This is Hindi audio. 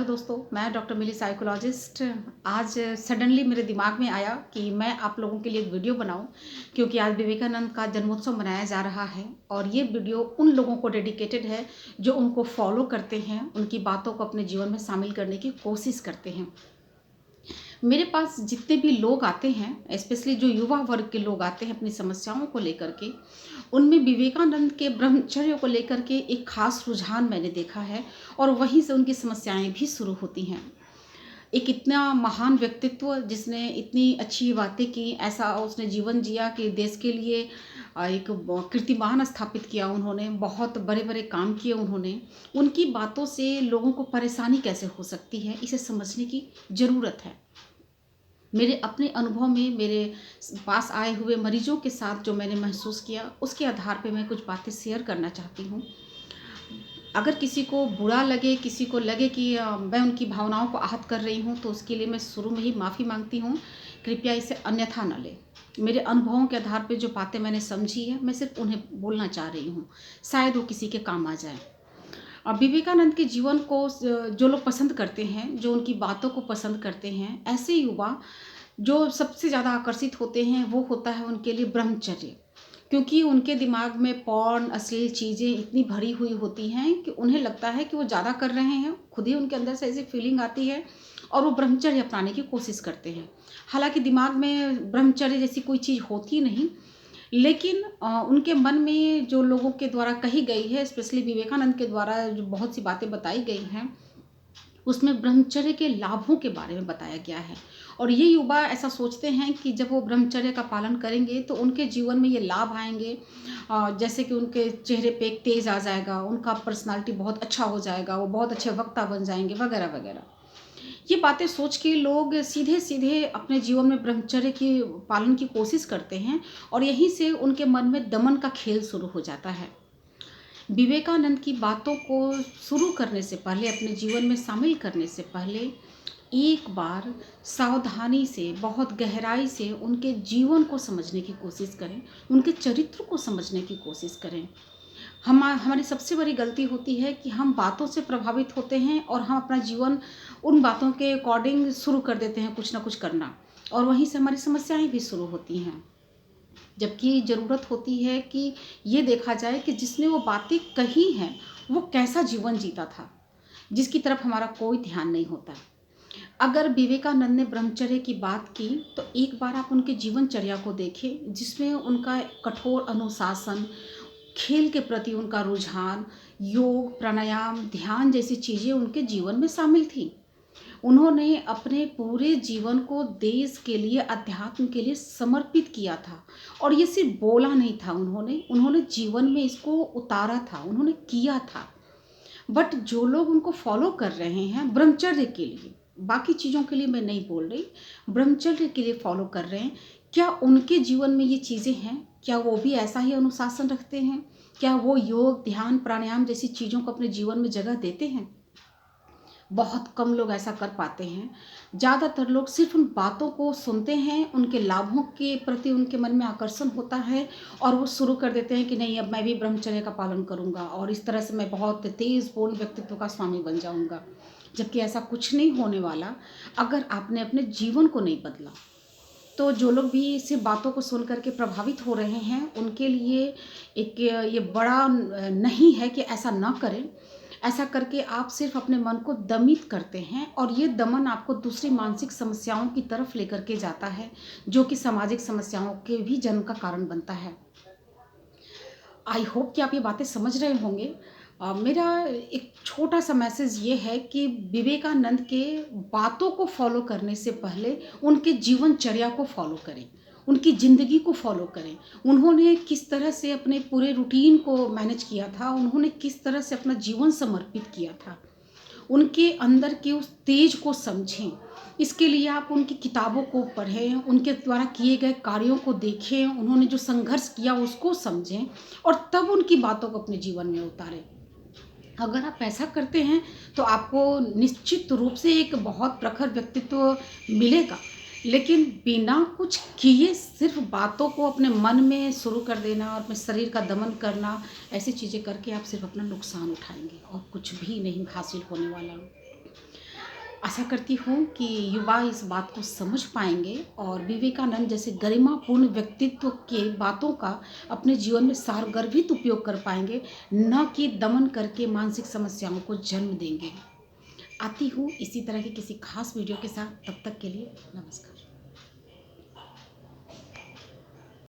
हेलो दोस्तों, मैं डॉक्टर मिली साइकोलॉजिस्ट। आज सडनली मेरे दिमाग में आया कि मैं आप लोगों के लिए एक वीडियो बनाऊं, क्योंकि आज विवेकानंद का जन्मोत्सव मनाया जा रहा है और ये वीडियो उन लोगों को डेडिकेटेड है जो उनको फॉलो करते हैं, उनकी बातों को अपने जीवन में शामिल करने की कोशिश करते हैं। मेरे पास जितने भी लोग आते हैं, स्पेशली जो युवा वर्ग के लोग आते हैं अपनी समस्याओं को लेकर के, उनमें विवेकानंद के ब्रह्मचर्य को लेकर के एक खास रुझान मैंने देखा है और वहीं से उनकी समस्याएं भी शुरू होती हैं। एक इतना महान व्यक्तित्व जिसने इतनी अच्छी बातें की, ऐसा उसने जीवन जिया कि देश के लिए एक कीर्तिमान स्थापित किया उन्होंने, बहुत बड़े बड़े काम किए उन्होंने। उनकी बातों से लोगों को परेशानी कैसे हो सकती है, इसे समझने की ज़रूरत है। मेरे अपने अनुभव में मेरे पास आए हुए मरीजों के साथ जो मैंने महसूस किया, उसके आधार पे मैं कुछ बातें शेयर करना चाहती हूँ। अगर किसी को बुरा लगे, किसी को लगे कि मैं उनकी भावनाओं को आहत कर रही हूँ, तो उसके लिए मैं शुरू में ही माफ़ी मांगती हूँ। कृपया इसे अन्यथा न लें। मेरे अनुभवों के आधार पे जो बातें मैंने समझी है, मैं सिर्फ उन्हें बोलना चाह रही हूँ, शायद वो किसी के काम आ जाए। विवेकानंद के जीवन को जो लोग पसंद करते हैं, जो उनकी बातों को पसंद करते हैं, ऐसे युवा जो सबसे ज़्यादा आकर्षित होते हैं, वो होता है उनके लिए ब्रह्मचर्य। क्योंकि उनके दिमाग में पॉर्न, अश्लील चीज़ें इतनी भरी हुई होती हैं कि उन्हें लगता है कि वो ज़्यादा कर रहे हैं, खुद ही उनके अंदर से ऐसी फीलिंग आती है और वो ब्रह्मचर्य अपनाने की कोशिश करते हैं। हालाँकि दिमाग में ब्रह्मचर्य जैसी कोई चीज़ होती नहीं, लेकिन उनके मन में जो लोगों के द्वारा कही गई है, स्पेशली विवेकानंद के द्वारा जो बहुत सी बातें बताई गई हैं, उसमें ब्रह्मचर्य के लाभों के बारे में बताया गया है। और ये युवा ऐसा सोचते हैं कि जब वो ब्रह्मचर्य का पालन करेंगे तो उनके जीवन में ये लाभ आएंगे, जैसे कि उनके चेहरे पे एक तेज आ जाएगा, उनका पर्सनालिटी बहुत अच्छा हो जाएगा, वो बहुत अच्छे वक्ता बन जाएंगे, वगैरह वगैरह। ये बातें सोच के लोग सीधे सीधे अपने जीवन में ब्रह्मचर्य की पालन की कोशिश करते हैं और यहीं से उनके मन में दमन का खेल शुरू हो जाता है। विवेकानंद की बातों को शुरू करने से पहले, अपने जीवन में शामिल करने से पहले, एक बार सावधानी से, बहुत गहराई से उनके जीवन को समझने की कोशिश करें, उनके चरित्र को समझने की कोशिश करें। हमारी सबसे बड़ी गलती होती है कि हम बातों से प्रभावित होते हैं और हम अपना जीवन उन बातों के अकॉर्डिंग शुरू कर देते हैं कुछ ना कुछ करना, और वहीं से हमारी समस्याएं भी शुरू होती हैं। जबकि ज़रूरत होती है कि ये देखा जाए कि जिसने वो बातें कही हैं, वो कैसा जीवन जीता था, जिसकी तरफ हमारा कोई ध्यान नहीं होता। अगर विवेकानंद ने ब्रह्मचर्य की बात की, तो एक बार आप उनके जीवनचर्या को देखें, जिसमें उनका कठोर अनुशासन, खेल के प्रति उनका रुझान, योग, प्राणायाम, ध्यान जैसी चीज़ें उनके जीवन में शामिल थी। उन्होंने अपने पूरे जीवन को देश के लिए, अध्यात्म के लिए समर्पित किया था और ये सिर्फ बोला नहीं था, उन्होंने जीवन में इसको उतारा था, उन्होंने किया था। बट जो लोग उनको फॉलो कर रहे हैं ब्रह्मचर्य के लिए, बाकी चीज़ों के लिए मैं नहीं बोल रही, ब्रह्मचर्य के लिए फॉलो कर रहे हैं, क्या उनके जीवन में ये चीज़ें हैं? क्या वो भी ऐसा ही अनुशासन रखते हैं? क्या वो योग, ध्यान, प्राणायाम जैसी चीज़ों को अपने जीवन में जगह देते हैं? बहुत कम लोग ऐसा कर पाते हैं। ज़्यादातर लोग सिर्फ उन बातों को सुनते हैं, उनके लाभों के प्रति उनके मन में आकर्षण होता है और वो शुरू कर देते हैं कि नहीं, अब मैं भी ब्रह्मचर्य का पालन करूँगा और इस तरह से मैं बहुत तेज़ बोल व्यक्तित्व का स्वामी बन जाऊँगा। जबकि ऐसा कुछ नहीं होने वाला अगर आपने अपने जीवन को नहीं बदला। तो जो लोग भी सिर्फ बातों को सुन कर के प्रभावित हो रहे हैं, उनके लिए एक ये बड़ा नहीं है कि ऐसा ना करें। ऐसा करके आप सिर्फ अपने मन को दमित करते हैं और ये दमन आपको दूसरी मानसिक समस्याओं की तरफ लेकर के जाता है, जो कि सामाजिक समस्याओं के भी जन्म का कारण बनता है। आई होप कि आप ये बातें समझ रहे होंगे। मेरा एक छोटा सा मैसेज ये है कि विवेकानंद के बातों को फॉलो करने से पहले उनके जीवनचर्या को फॉलो करें, उनकी ज़िंदगी को फॉलो करें। उन्होंने किस तरह से अपने पूरे रूटीन को मैनेज किया था, उन्होंने किस तरह से अपना जीवन समर्पित किया था, उनके अंदर के उस तेज को समझें। इसके लिए आप उनकी किताबों को पढ़ें, उनके द्वारा किए गए कार्यों को देखें, उन्होंने जो संघर्ष किया उसको समझें और तब उनकी बातों को अपने जीवन में उतारें। अगर आप ऐसा करते हैं तो आपको निश्चित रूप से एक बहुत प्रखर व्यक्तित्व मिलेगा। लेकिन बिना कुछ किए सिर्फ बातों को अपने मन में शुरू कर देना और अपने शरीर का दमन करना, ऐसी चीज़ें करके आप सिर्फ अपना नुकसान उठाएंगे और कुछ भी नहीं हासिल होने वाला। आशा करती हूँ कि युवा इस बात को समझ पाएंगे और विवेकानंद जैसे गरिमापूर्ण व्यक्तित्व के बातों का अपने जीवन में सारगर्भित उपयोग कर पाएंगे, न कि दमन करके मानसिक समस्याओं को जन्म देंगे। आती हूँ इसी तरह की किसी खास वीडियो के साथ, तब तक के लिए नमस्कार।